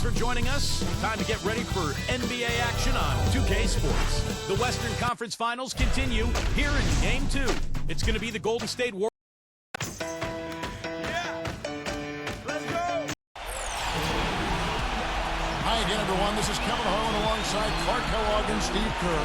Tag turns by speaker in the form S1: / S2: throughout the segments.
S1: for joining us. Time to get ready for NBA action on 2K Sports. The Western Conference Finals continue here in Game 2. It's going to be the Golden State Warriors.
S2: Hi again, everyone. This is Kevin Harlan alongside Clark Kellogg and Steve Kerr.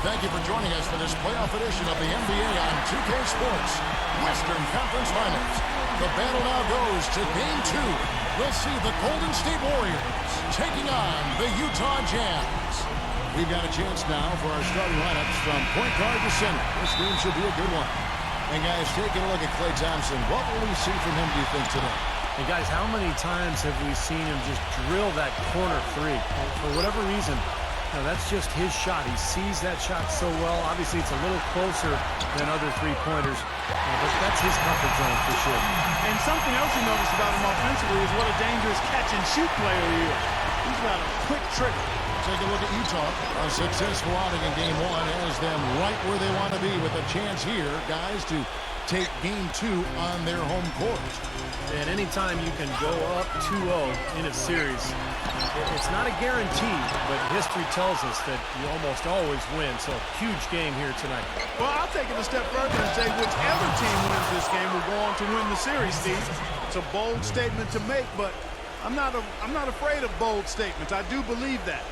S2: Thank you for joining us for this playoff edition of the NBA on 2K Sports Western Conference Finals. The battle now goes to Game 2. We'll see the Golden State Warriors taking on the Utah Jazz. We've got a chance now for our starting lineups from point guard to center. This game should be a good one. And guys, taking a look at Klay Thompson, what will we see from him, do you think, today?
S3: And guys, how many times have we seen him just drill that corner three? For whatever reason, that's just his shot. He sees that shot so well. Obviously, it's a little closer than other three-pointers, but that's his comfort zone for sure.
S4: And something else you notice about him offensively is what a dangerous catch-and-shoot player he is. He's got a quick trigger.
S2: Take a look at Utah. A successful outing in Game 1 has them right where they want to be with a chance here, guys, to take Game 2 on their home court.
S3: And anytime you can go up 2-0 in a series, it's not a guarantee, but history tells us that you almost always win. So, huge game here tonight.
S4: Well, I'll take it a step further and say whichever team wins this game will go on to win the series, Steve. It's a bold statement to make, but I'm not afraid of bold statements. I do believe that.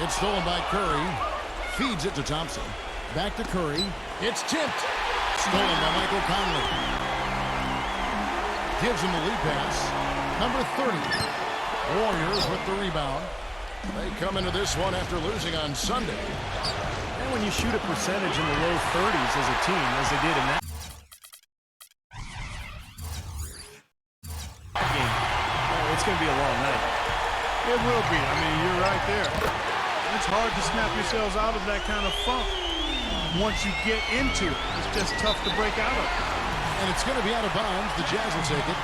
S2: It's stolen by Curry. Feeds it to Thompson. Back to Curry. It's tipped. Stolen by Michael Conley. Gives him the lead pass. Number 30. Warriors with the rebound. They come into this one after losing on Sunday.
S3: And when you shoot a percentage in the low 30s as a team, as they did in that game, it's going to be a long night.
S4: It will be. I mean, you're right there. It's hard to snap yourselves out of that kind of funk. Once you get into it, it's just tough to break out of.
S2: And it's going to be out of bounds. The Jazz will take it.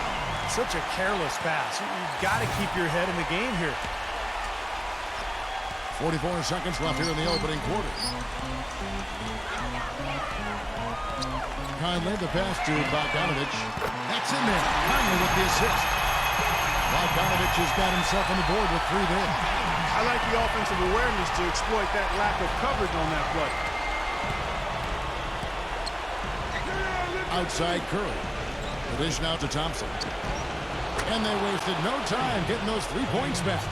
S3: Such a careless pass. You've got to keep your head in the game here.
S2: 44 seconds left here in the opening quarter. Conley, the pass to Bogdanovic. That's in there. Conley with the assist. Bogdanovic has got himself on the board with 3 there.
S4: I like the offensive awareness to exploit that lack of coverage on that play.
S2: Outside Curry. The dish now to Thompson. And they wasted no time getting those 3 points back.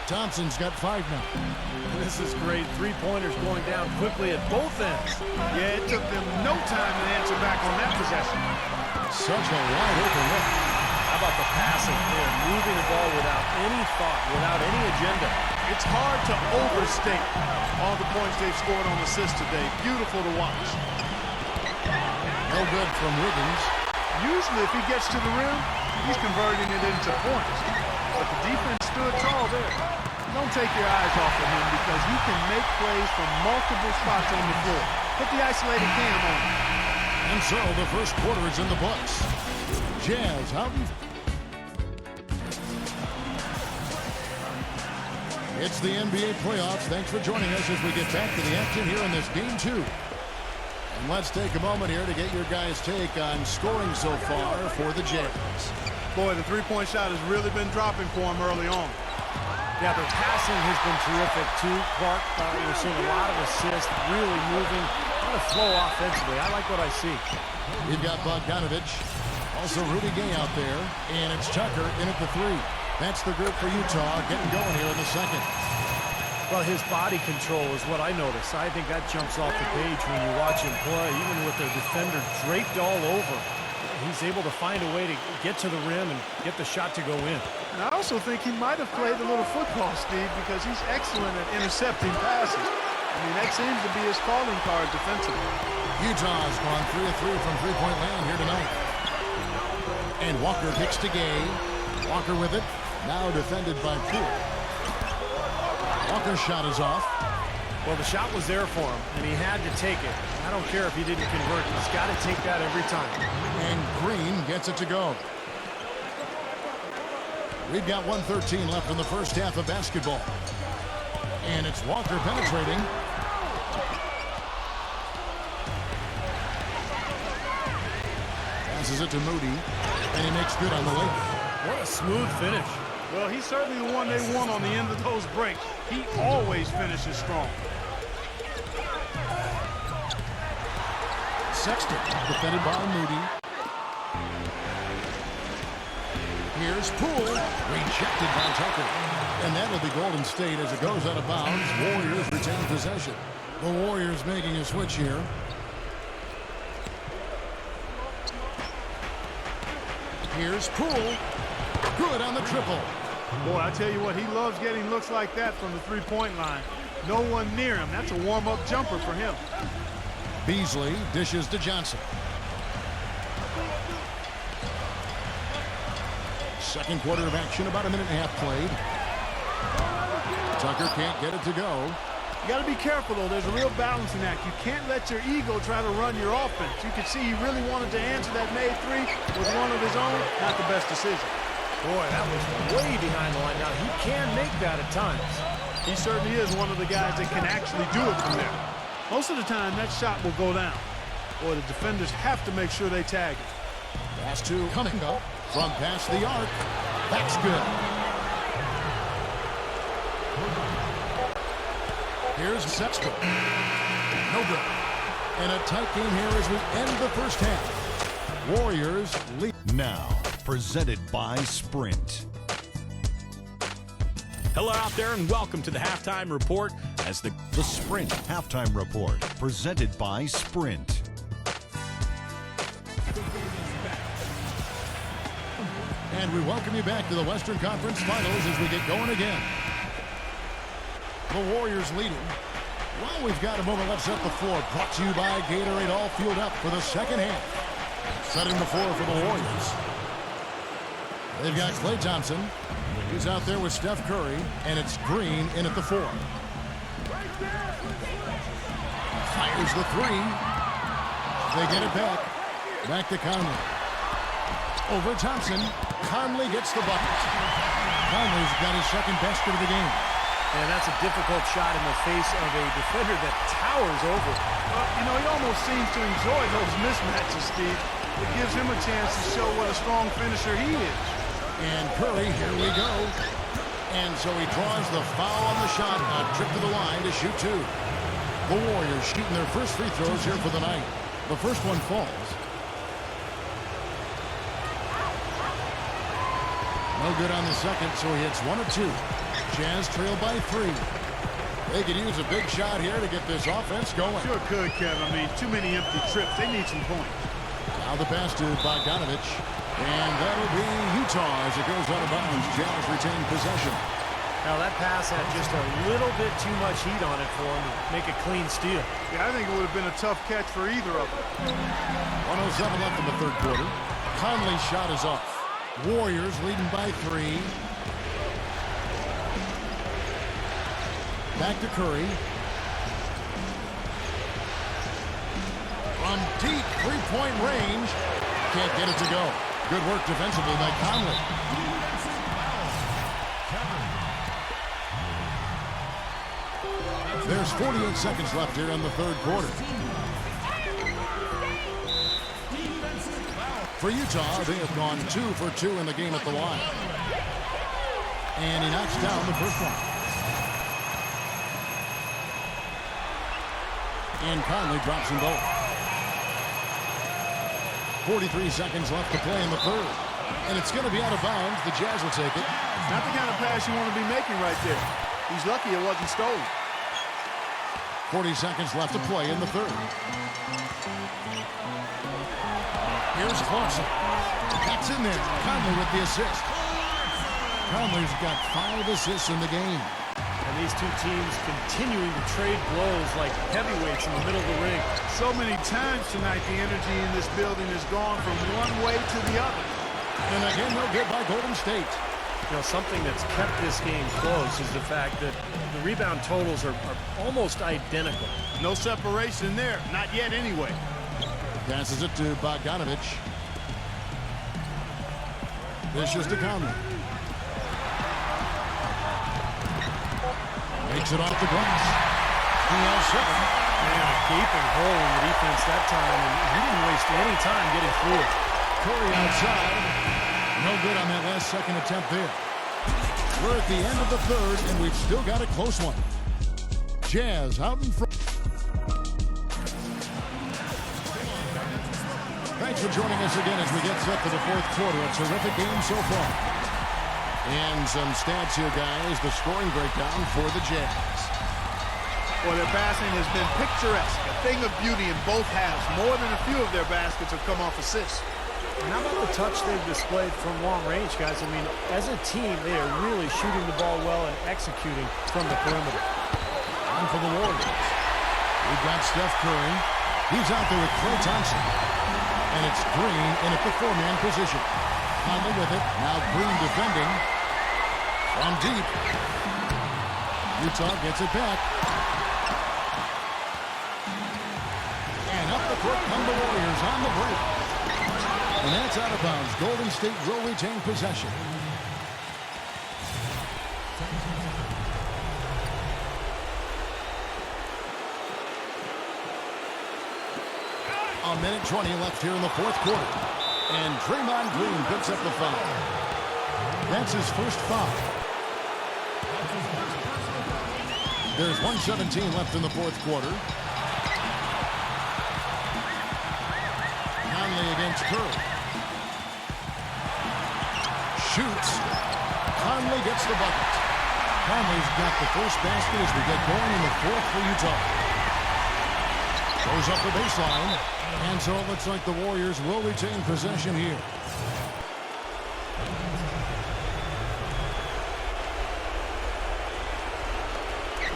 S2: Thompson's got 5 now.
S3: This is great. 3-pointers going down quickly at both ends.
S4: Yeah, it took them no time to answer back on that possession.
S2: Such a wide open look.
S3: How about the passing there? Moving the ball without any thought, without any agenda.
S4: It's hard to overstate all the points they've scored on assists today. Beautiful to watch.
S2: No good from Wiggins.
S4: Usually if he gets to the rim, he's converting it into points. But the defense stood tall there. Don't take your eyes off of him because he can make plays from multiple spots on the floor. Put the isolated cam on him.
S2: And so the first quarter is in the books. Jazz out in... It's the NBA playoffs. Thanks for joining us as we get back to the action here in this Game 2. And let's take a moment here to get your guys' take on scoring so far for the Jazz.
S4: Boy, the three-point shot has really been dropping for him early on.
S3: Yeah, their passing has been terrific, too. Clark, you're seeing a lot of assists, really moving, kind of flow offensively. I like what I see.
S2: We've got Bogdanovic, also Rudy Gay out there, and it's Tucker in at the 3. That's the group for Utah getting going here in the second.
S3: Well, his body control is what I notice. I think that jumps off the page when you watch him play, even with their defender draped all over. He's able to find a way to get to the rim and get the shot to go in.
S4: And I also think he might have played a little football, Steve, because he's excellent at intercepting passes. I mean, that seems to be his calling card defensively.
S2: Utah's gone 3 of 3 from three-point land here tonight. And Walker kicks to Gay. Walker with it. Now defended by Poole. Walker's shot is off.
S3: Well, the shot was there for him, and he had to take it. I don't care if he didn't convert. He's got to take that every time.
S2: And Green gets it to go. We've got 1:13 left in the first half of basketball. And it's Walker penetrating. Passes it to Moody, and he makes good on the layup.
S3: What a smooth finish.
S4: Well, he's certainly the one they want on the end of those breaks. He always finishes strong.
S2: Sexton, defended by Moody. Here's Poole, rejected by Tucker. And that'll be Golden State as it goes out of bounds. Warriors retain possession. The Warriors making a switch here. Here's Poole. Good on the triple.
S4: Boy, I tell you what, he loves getting looks like that from the three-point line. No one near him. That's a warm-up jumper for him.
S2: Beasley dishes to Johnson. Second quarter of action, about a minute and a half played. Tucker can't get it to go.
S4: You got to be careful, though. There's a real balancing act. You can't let your ego try to run your offense. You could see he really wanted to answer that made three with one of his own. Not the best decision.
S3: Boy, that was way behind the line. Now, he can make that at times.
S4: He certainly is one of the guys that can actually do it from there. Most of the time, that shot will go down. Boy, the defenders have to make sure they tag it.
S2: Pass to Cunningham from past the arc. That's good. Here's Sexton. No good. And a tight game here as we end the first half. Warriors lead.
S5: Now, presented by Sprint.
S1: Hello out there and welcome to the Halftime Report as the
S5: Sprint Halftime Report, presented by Sprint.
S2: And we welcome you back to the Western Conference Finals as we get going again. The Warriors leading. Well, we've got a moment left set the floor. Brought to you by Gatorade, all fueled up for the second half. Setting the floor for the Warriors. They've got Klay Thompson. He's out there with Steph Curry, and it's Green in at the 4. Fires the 3. They get it back. Back to Conley. Over Thompson. Conley gets the bucket. Conley's got his second basket of the game.
S3: And that's a difficult shot in the face of a defender that towers over.
S4: Well, you know, he almost seems to enjoy those mismatches, Steve. It gives him a chance to show what a strong finisher he is.
S2: And Curry, here we go. And so he draws the foul on the shot. A trip to the line to shoot 2. The Warriors shooting their first free throws here for the night. The first one falls. No good on the second, so he hits 1 of 2. Jazz trail by 3. They could use a big shot here to get this offense going.
S4: Sure could, Kevin. I mean, too many empty trips. They need some points.
S2: Now the pass to Bogdanovich. And that'll be Utah as it goes out of bounds. Jazz retain possession.
S3: Now that pass had just a little bit too much heat on it for him to make a clean steal.
S4: Yeah, I think it would have been a tough catch for either of them.
S2: 1:07 left in the third quarter. Conley's shot is off. Warriors leading by 3. Back to Curry. From deep three-point range. Can't get it to go. Good work defensively by Conley. There's 48 seconds left here in the third quarter. For Utah, they have gone 2 for 2 in the game at the line. And he knocks down the first one. And Conley drops them both. 43 seconds left to play in the third. And it's going to be out of bounds. The Jazz will take it.
S4: Not the kind of pass you want to be making right there. He's lucky it wasn't stolen.
S2: 40 seconds left to play in the third. Here's Clarkson. That's in there. Conley with the assist. Conley's got 5 assists in the game.
S3: And these two teams continuing to trade blows like heavyweights in the middle of the ring.
S4: So many times tonight, the energy in this building has gone from one way to the other.
S2: And again, no good by Golden State.
S3: You know, something that's kept this game close is the fact that the rebound totals are almost identical.
S4: No separation there. Not yet, anyway.
S2: Passes it to Bogdanovich. Dishes to Conley. Makes it off the glass. He has 7.
S3: Man, a gaping hole in the defense that time, and he didn't waste any time getting through it.
S2: Curry outside. No good on that last second attempt there. We're at the end of the third, and we've still got a close one. Jazz out in front. Thanks for joining us again as we get set for the fourth quarter. A terrific game so far. And some stats here, guys. The scoring breakdown for the Jazz.
S4: Well, their passing has been picturesque, a thing of beauty in both halves. More than a few of their baskets have come off assists.
S3: And how about the touch they've displayed from long range, guys? I mean, as a team, they are really shooting the ball well and executing from the perimeter.
S2: And for the Warriors, we've got Steph Curry. He's out there with Klay Thompson. And it's Green in at the four-man position. Conley with it. Now Green defending. From deep. Utah gets it back. And up the court come the Warriors on the break. And that's out of bounds. Golden State will retain possession. A minute 20 left here in the fourth quarter. And Draymond Green picks up the foul. That's his first foul. There's 1:17 left in the fourth quarter. Conley against Curry. Shoots. Conley gets the bucket. Conley's got the first basket as we get going in the fourth for Utah. Goes up the baseline. And so it looks like the Warriors will retain possession here.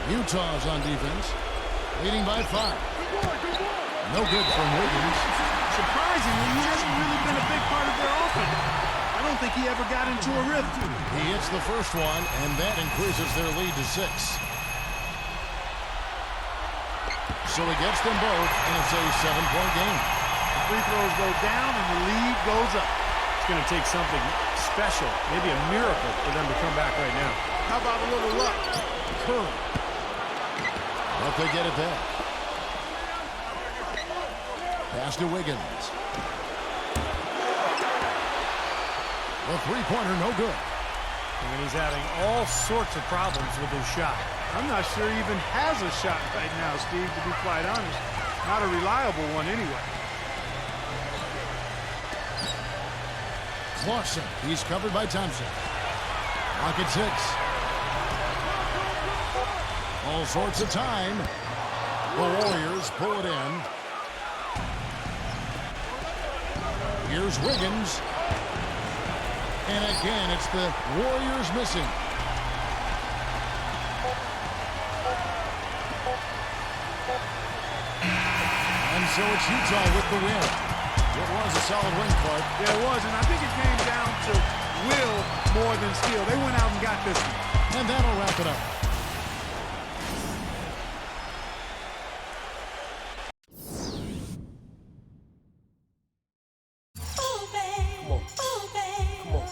S2: Utah's on defense, leading by 5. No good from Wiggins.
S4: Surprisingly, he hasn't really been a big part of their offense. I don't think he ever got into a rhythm.
S2: He hits the first one, and that increases their lead to 6. So he gets them both, and it's a 7-point game.
S4: The free throws go down, and the lead goes up.
S3: It's going to take something special, maybe a miracle, for them to come back right now.
S4: How about a little luck?
S2: Curry. But they get it back. Pass to Wiggins. The three-pointer, no good.
S3: And he's having all sorts of problems with his shot.
S4: I'm not sure he even has a shot right now, Steve, to be quite honest. Not a reliable one anyway.
S2: Clausen, he's covered by Thompson. Rocket 6. All sorts of time. The Warriors pull it in. Here's Wiggins. And again, it's the Warriors missing. And so it's Utah with the win. It was a solid win, Clark.
S4: Yeah, it was, and I think it came down to will more than skill. They went out and got this one.
S2: And that'll wrap it up.